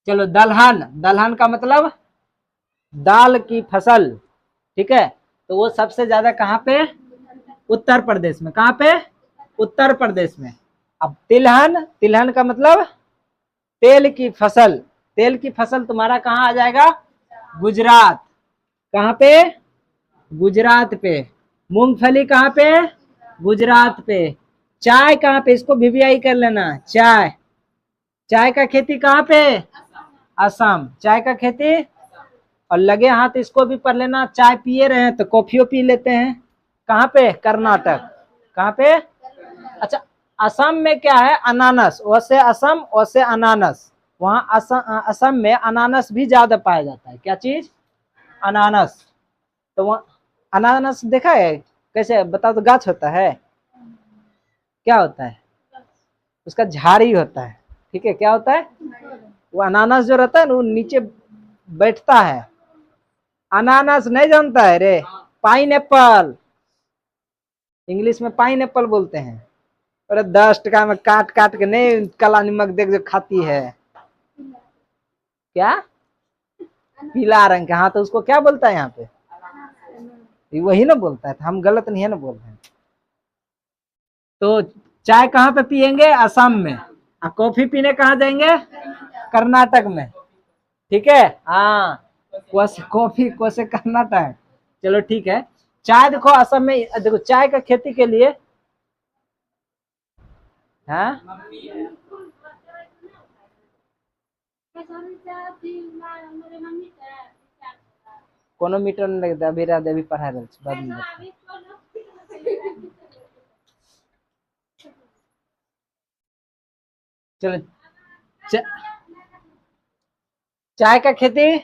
चलो दलहन, दलहन का मतलब दाल की फसल, ठीक है। तो वो सबसे ज्यादा कहाँ पे? उत्तर प्रदेश में। कहाँ पे? उत्तर प्रदेश में। अब तिलहन, तिलहन का मतलब तेल की फसल, तेल की फसल तुम्हारा कहाँ आ जाएगा? गुजरात। कहाँ पे? गुजरात पे। मूंगफली कहाँ पे? गुजरात पे। चाय कहाँ पे? इसको वीवीआई कर लेना। चाय, चाय का खेती कहाँ पे? असम। चाय का खेती, और लगे हाथ इसको भी पढ़ लेना, चाय पिए रहे हैं तो कॉफियों पी लेते हैं। कहाँ पे? कर्नाटक। कहाँ पे? अच्छा, असम में क्या है? अनानस। वैसे असम, वैसे अनानस। वहाँ असम में अनानस भी ज्यादा पाया जाता है। क्या चीज? अनानस। तो वहाँ अनानस देखा है कैसे? बताओ तो। गाछ होता है? क्या होता है? उसका झाड़ी होता है, ठीक है। क्या होता है? वो अनानस जो रहता है ना, वो नीचे बैठता है। अनानस नहीं जानता है रे? पाइन एप्पल, इंग्लिश में पाइन एप्पल बोलते हैं। अरे 10 टका में काट काट के नहीं, काला नमक देख जो खाती है। क्या? पीला रंग का। हाँ, तो उसको क्या बोलता है यहाँ पे? वही ना बोलता है, तो हम गलत नहीं है ना बोल रहे हैं। तो चाय कहाँ पे पियेंगे? असम में। और कॉफी पीने कहाँ जाएंगे? कर्नाटक में, ठीक है। हाँ, कॉफी कोसे कर्नाटक। चलो ठीक है। चाय देखो असम में, देखो चाय का खेती के लिए, हाँ, कोनो मीटर नहीं लगता। अभी रात अभी पढ़ा रहे बाद में। चलो, चाय का खेती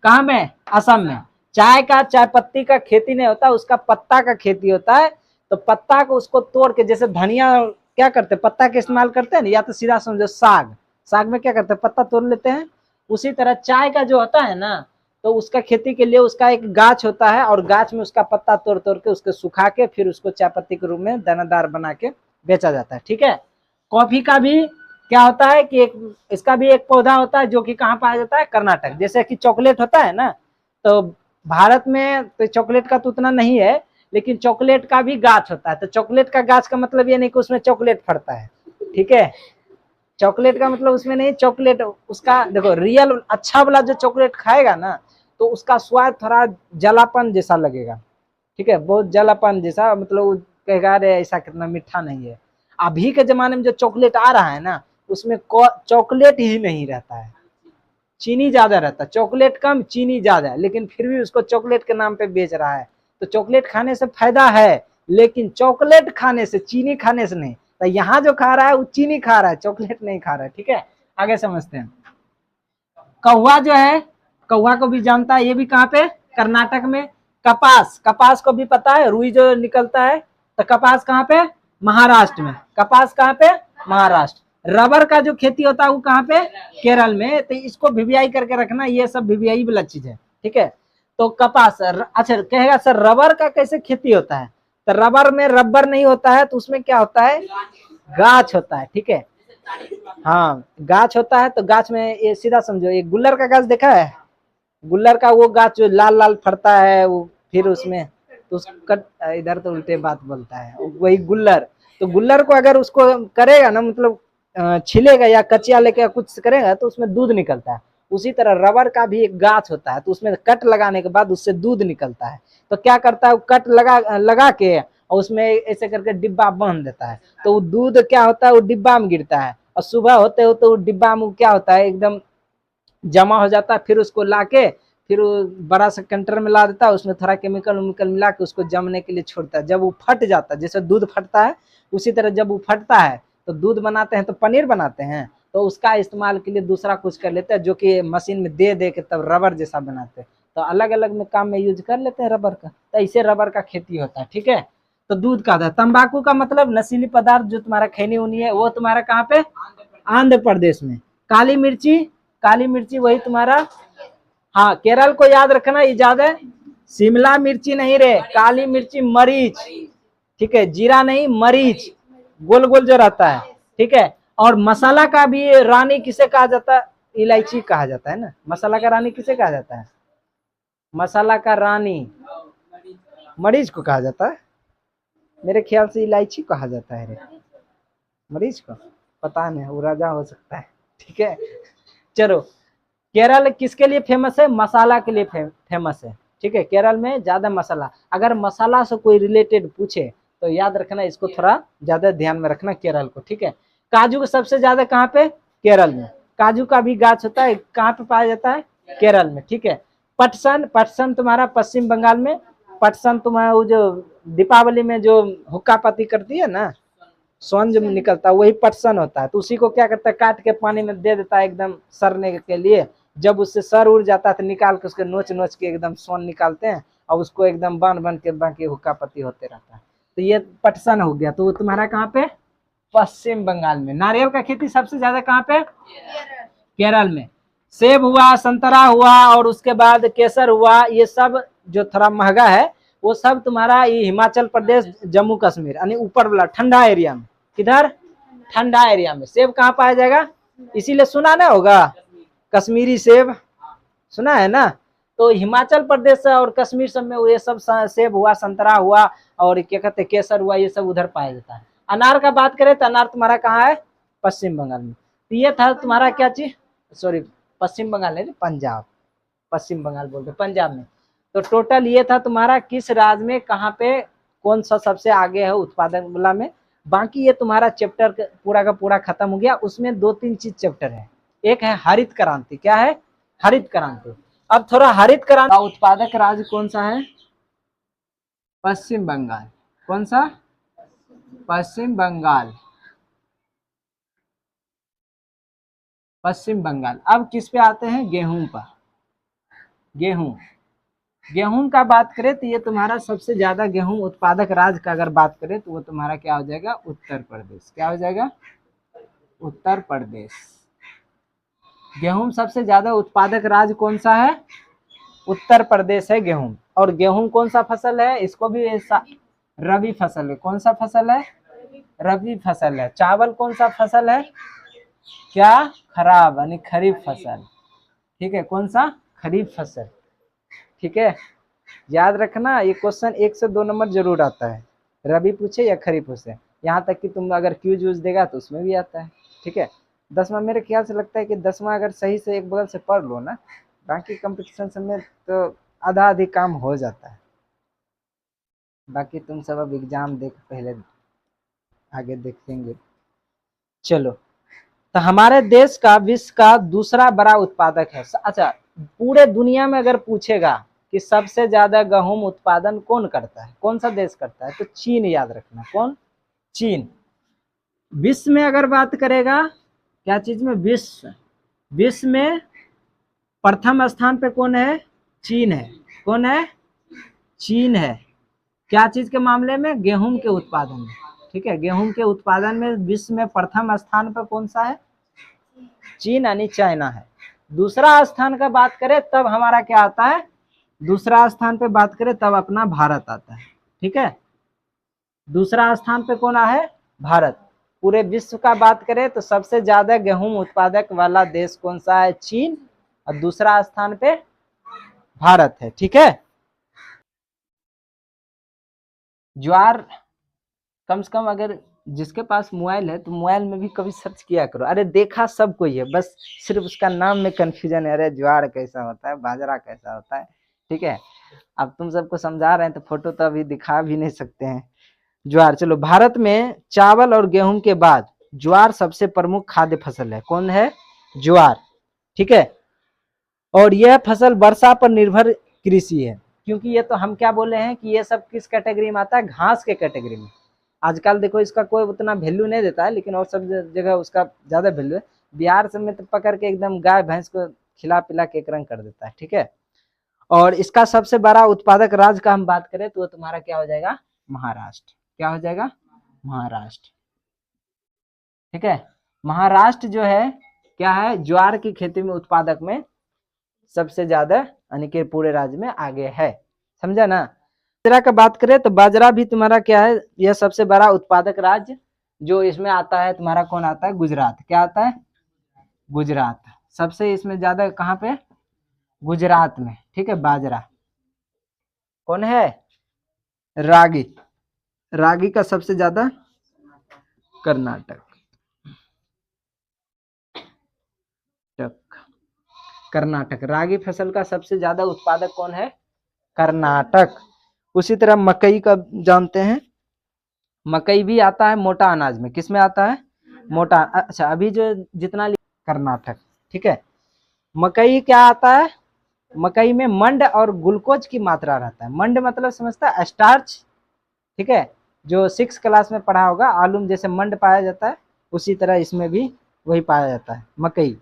कहाँ में? असम में। चाय का, चाय पत्ती का खेती नहीं होता, उसका पत्ता का खेती होता है। तो पत्ता को उसको तोड़ के, जैसे धनिया क्या करते हैं, पत्ता का इस्तेमाल करते हैं ना, या तो सीधा समझो साग, साग में क्या करते हैं, पत्ता तोड़ लेते हैं। उसी तरह चाय का जो होता है ना, तो उसका खेती के लिए उसका एक गाछ होता है, और गाछ में उसका पत्ता तोड़ तोड़ के उसको सुखा के फिर उसको चाय पत्ती के रूप में दानादार बना के बेचा जाता है, ठीक है। कॉफी का भी क्या होता है कि एक, इसका भी एक पौधा होता है जो कि कहाँ पाया जाता है? कर्नाटक। जैसे कि चॉकलेट होता है ना, तो भारत में तो चॉकलेट का तो उतना नहीं है, लेकिन चॉकलेट का भी गाछ होता है। तो चॉकलेट का गाछ का मतलब ये नहीं कि उसमें चॉकलेट फड़ता है, ठीक है। चॉकलेट का मतलब उसमें नहीं, चॉकलेट उसका देखो, रियल अच्छा वाला जो चॉकलेट खाएगा ना, तो उसका स्वाद थोड़ा जलापन जैसा लगेगा, ठीक है। बहुत जलापन जैसा, मतलब कहेगा अरे ऐसा कितना मीठा नहीं है। अभी के जमाने में जो चॉकलेट आ रहा है ना, उसमें चॉकलेट ही नहीं रहता है, चीनी ज्यादा रहता है। चॉकलेट कम, चीनी ज्यादा है, लेकिन फिर भी उसको चॉकलेट के नाम पे बेच रहा है। तो चॉकलेट खाने से फायदा है, लेकिन चॉकलेट खाने से, चीनी खाने से नहीं। तो यहाँ जो खा रहा है वो चीनी खा रहा है, चॉकलेट नहीं खा रहा है, ठीक है। आगे समझते हैं। कौवा जो है, कौवा को भी जानता है, ये भी कहाँ पे? कर्नाटक में। कपास, कपास को भी पता है, रुई जो निकलता है। तो कपास कहाँ पे? महाराष्ट्र में। कपास कहाँ पे? महाराष्ट्र। रबर का जो खेती होता है वो कहाँ पे? केरल में। तो इसको वीवीआई करके रखना, ये सब वीवीआई वाला चीज है, ठीक है। तो कपास, अच्छा कहेगा सर रबर का कैसे खेती होता है? तो रबर में रबर नहीं होता है, तो उसमें क्या होता है? गाछ होता है, ठीक है। हाँ, गाछ होता है। तो गाछ में ये सीधा समझो, ये गुल्लर का गाछ देखा है? गुल्लर का वो गाछ जो लाल लाल फड़ता है, वो फिर उसमें तो इधर तो उल्टे बात बोलता है, वही गुल्लर। तो गुल्लर को अगर उसको करेगा ना, मतलब छिलेगा या कचिया लेके कुछ करेगा, तो उसमें दूध निकलता है। उसी तरह रबर का भी एक गाछ होता है, तो उसमें कट लगाने के बाद उससे दूध निकलता है। तो क्या करता है, वो कट लगा लगा के और उसमें ऐसे करके डिब्बा बांध देता है। तो वो दूध क्या होता है, वो डिब्बा में गिरता है, और सुबह होते होते वो डिब्बा में क्या होता है, एकदम जमा हो जाता है। फिर उसको लाके फिर वो बड़ा सा कंटेनर में ला देता है, उसमें थोड़ा केमिकल उमिकल मिला के उसको जमने के लिए छोड़ता है। जब वो फट जाता है, जैसे दूध फटता है उसी तरह जब वो फटता है तो दूध बनाते हैं, तो पनीर बनाते हैं। तो उसका इस्तेमाल के लिए दूसरा कुछ कर लेते हैं, जो कि मशीन में दे दे के तब रबर जैसा बनाते हैं। तो अलग अलग में काम में यूज कर लेते हैं रबर का। तो ऐसे रबर का खेती होता है, ठीक है। तो दूध का था। तंबाकू का मतलब नशीली पदार्थ जो तुम्हारा खैनी उनी है, वो तुम्हारा कहाँ पे? आंध्र प्रदेश में। काली मिर्ची, काली मिर्ची वही तुम्हारा, हाँ केरल को याद रखना, ये ज्यादा शिमला मिर्ची नहीं रे, काली मिर्ची मरीच, ठीक है। जीरा नहीं, मरीच, गोल गोल जो रहता है, ठीक है। और मसाला का भी रानी किसे कहा जाता है? इलायची कहा जाता है ना। मसाला का रानी किसे कहा जाता है? मसाला का रानी मरीच को कहा जाता है। मेरे ख्याल से इलायची कहा जाता है रे, मरीच को पता नहीं, वो राजा हो सकता है। ठीक है, चलो केरल किसके लिए फेमस है? मसाला के लिए फेमस है। ठीक है, केरल में ज्यादा मसाला, अगर मसाला से कोई रिलेटेड पूछे तो याद रखना, इसको थोड़ा ज्यादा ध्यान में रखना केरल को। ठीक है, काजू सबसे ज्यादा कहाँ पे? केरल में। काजू का भी गाछ होता है, कहाँ पे पाया जाता है? केरल में। ठीक है, पटसन, पटसन तुम्हारा पश्चिम बंगाल में। पटसन तुम्हारा वो जो दीपावली में जो हुक्का पत्ती करती है ना, स्वर्ण जो निकलता है वही पटसन होता है। तो उसी को क्या करता है, काट के पानी में दे देता है एकदम सड़ने के लिए। जब उससे सर उड़ जाता है तो निकाल के उसके नोच नोच के एकदम स्वर्ण निकालते हैं और उसको एकदम बन बन के बाकी हुक्का पत्ती होते रहता है। तो ये पटसन हो गया। तो वो तुम्हारा कहाँ पे? पश्चिम बंगाल में। नारियल का खेती सबसे ज्यादा कहाँ पे? केरल में। सेब हुआ, संतरा हुआ और उसके बाद केसर हुआ, ये सब जो थोड़ा महंगा है वो सब तुम्हारा ये हिमाचल प्रदेश, जम्मू कश्मीर यानी ऊपर वाला ठंडा एरिया में। किधर? ठंडा एरिया में। सेब कहाँ पाया जाएगा? इसीलिए सुना ना होगा, कश्मीरी सेब सुना है ना। तो हिमाचल प्रदेश और कश्मीर सब में ये सब सेब हुआ, संतरा हुआ और क्या कहते हैं केसर हुआ, ये सब उधर पाया जाता है। अनार का बात करें तो अनार तुम्हारा कहाँ है? पश्चिम बंगाल में। तो ये था तुम्हारा क्या चीज, सॉरी पश्चिम बंगाल है, पंजाब, पश्चिम बंगाल बोलते पंजाब में। तो टोटल ये था तुम्हारा किस राज्य में कहाँ पे कौन सा सबसे आगे है उत्पादन वाला में। बाकी ये तुम्हारा चैप्टर पूरा का पूरा खत्म हो गया। उसमें 2-3 चीज चैप्टर है। एक है हरित क्रांति। क्या है? हरित क्रांति। अब थोड़ा हरित क्रांति का उत्पादक राज्य कौन सा है? पश्चिम बंगाल। कौन सा? पश्चिम बंगाल, पश्चिम बंगाल। अब किस पे आते हैं? गेहूं पर। गेहूं, गेहूं का बात करें तो ये तुम्हारा सबसे ज्यादा गेहूं उत्पादक राज्य का अगर बात करें तो वो तुम्हारा क्या हो जाएगा? उत्तर प्रदेश। क्या हो जाएगा? उत्तर प्रदेश। गेहूं सबसे ज्यादा उत्पादक राज्य कौन सा है? उत्तर प्रदेश है गेहूं। और गेहूं कौन सा फसल है? इसको भी ऐसा रबी फसल है। कौन सा फसल है? रबी फसल है। चावल कौन सा फसल है? क्या? खराब यानी खरीफ फसल। ठीक है, कौन सा? खरीफ फसल। ठीक है, याद रखना ये क्वेश्चन 1 से 2 नंबर जरूर आता है, रबी पूछे या खरीफ पूछे। यहाँ तक कि तुम अगर क्यूज यूज देगा तो उसमें भी आता है। ठीक है, 10वां मेरे ख्याल से लगता है कि 10वां अगर सही से एक बगल से पढ़ लो ना, बाकी कंपटीशन सब में तो आधा आधी काम हो जाता है। बाकी तुम सब अब एग्जाम देख पहले, आगे देखेंगे। चलो, तो हमारे देश का विश्व का दूसरा बड़ा उत्पादक है। अच्छा, पूरे दुनिया में अगर पूछेगा कि सबसे ज्यादा गेहूं उत्पादन कौन करता है, कौन सा देश करता है, तो चीन याद रखना। कौन? चीन। विश्व में अगर बात करेगा, क्या चीज में? विश्व, विश्व में प्रथम स्थान पे कौन है? चीन है। कौन है? चीन है। क्या चीज के मामले में? गेहूं के उत्पादन में। ठीक है, गेहूं के उत्पादन में विश्व में प्रथम स्थान पर कौन सा है? चीन यानी चाइना है। दूसरा स्थान का बात करें तब हमारा क्या आता है? दूसरा स्थान पे बात करें तब अपना भारत आता है। ठीक है, दूसरा स्थान पे कौन है? भारत। पूरे विश्व का बात करें तो सबसे ज्यादा गेहूं उत्पादक वाला देश कौन सा है? चीन। और दूसरा स्थान पे भारत है। ठीक है, ज्वार कम से कम अगर जिसके पास मोबाइल है तो मोबाइल में भी कभी सर्च किया करो। अरे देखा सब कोई है, बस सिर्फ उसका नाम में कंफ्यूजन है। अरे ज्वार कैसा होता है, बाजरा कैसा होता है। ठीक है, अब तुम सबको समझा रहे हैं तो फोटो तो अभी दिखा भी नहीं सकते हैं। ज्वार, चलो, भारत में चावल और गेहूं के बाद ज्वार सबसे प्रमुख खाद्य फसल है। कौन है? ज्वार। ठीक है, और यह फसल वर्षा पर निर्भर कृषि है। क्योंकि ये तो हम क्या बोले हैं कि ये सब किस कैटेगरी में आता है? घास के कैटेगरी में। आजकल देखो इसका कोई उतना वैल्यू नहीं देता है, लेकिन और सब जगह उसका ज्यादा वैल्यू है। बिहार से में तो पकड़ के एकदम गाय भैंस को खिला पिला के एक रंग कर देता है। ठीक है, और इसका सबसे बड़ा उत्पादक राज्य का हम बात करें तो तुम्हारा क्या हो जाएगा? महाराष्ट्र। क्या हो जाएगा? महाराष्ट्र। ठीक है, महाराष्ट्र जो है क्या है? ज्वार की खेती में उत्पादक में सबसे ज्यादा यानी कि पूरे राज्य में आगे है। समझा ना। बाजरा का बात करें तो बाजरा भी तुम्हारा क्या है? यह सबसे बड़ा उत्पादक राज्य जो इसमें आता है तुम्हारा कौन आता है? गुजरात। क्या आता है? गुजरात। सबसे इसमें ज्यादा कहाँ पे? गुजरात में, ठीक है। बाजरा कौन है? रागी। रागी का सबसे ज्यादा कर्नाटक। कर्नाटक। रागी फसल का सबसे ज्यादा उत्पादक कौन है? कर्नाटक। उसी तरह मकई का जानते हैं। मकई भी आता है मोटा अनाज में। किस में आता है? मोटा। अच्छा, अभी जो जितना कर्नाटक, ठीक है। मकई क्या आता है? मकई में मंड और ग्लूकोज की मात्रा रहता है। मंड मतलब समझता है? स्टार्च, ठीक है। जो 6 क्लास में पढ़ा होगा, आलू में जैसे मंड पाया जाता है, उसी तरह इसमें भी वही पाया जाता है, मकई,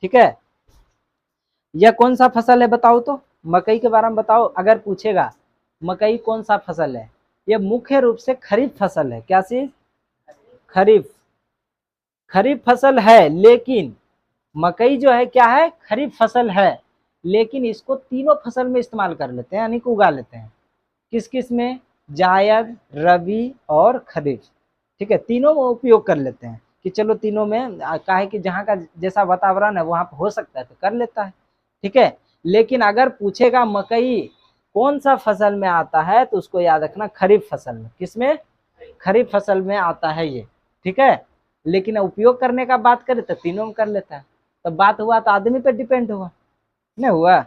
ठीक है। यह कौन सा फसल है बताओ तो? मकई के बारे में बताओ अगर पूछेगा, मकई कौन सा फसल है? यह मुख्य रूप से खरीफ फसल है। क्या चीज? खरीफ। खरीफ फसल है, लेकिन मकई जो है क्या है? खरीफ फसल है, लेकिन इसको तीनों फसल में इस्तेमाल कर लेते हैं, यानी कि उगा लेते हैं। किस किस में? जायद, रबी और खरीफ, ठीक है। तीनों में उपयोग कर लेते हैं कि चलो तीनों में का है कि जहाँ का जैसा वातावरण है वहां पर हो सकता है तो कर लेता है, ठीक है। लेकिन अगर पूछेगा मकई कौन सा फसल में आता है, तो उसको याद रखना खरीफ फसल में। किसमें? खरीफ फसल में आता है ये, ठीक है। लेकिन उपयोग करने का बात करें तो तीनों में कर लेता है। तो बात हुआ तो आदमी पे डिपेंड हुआ, नहीं हुआ?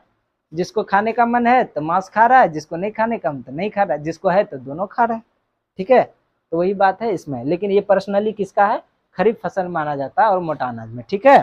जिसको खाने का मन है तो मांस खा रहा है, जिसको नहीं खाने का मन तो नहीं खा रहा है, जिसको है तो दोनों खा रहा है, ठीक है। तो वही बात है इसमें। लेकिन ये पर्सनली किसका है? खरीफ फसल माना जाता है और मोटा अनाज में, ठीक है।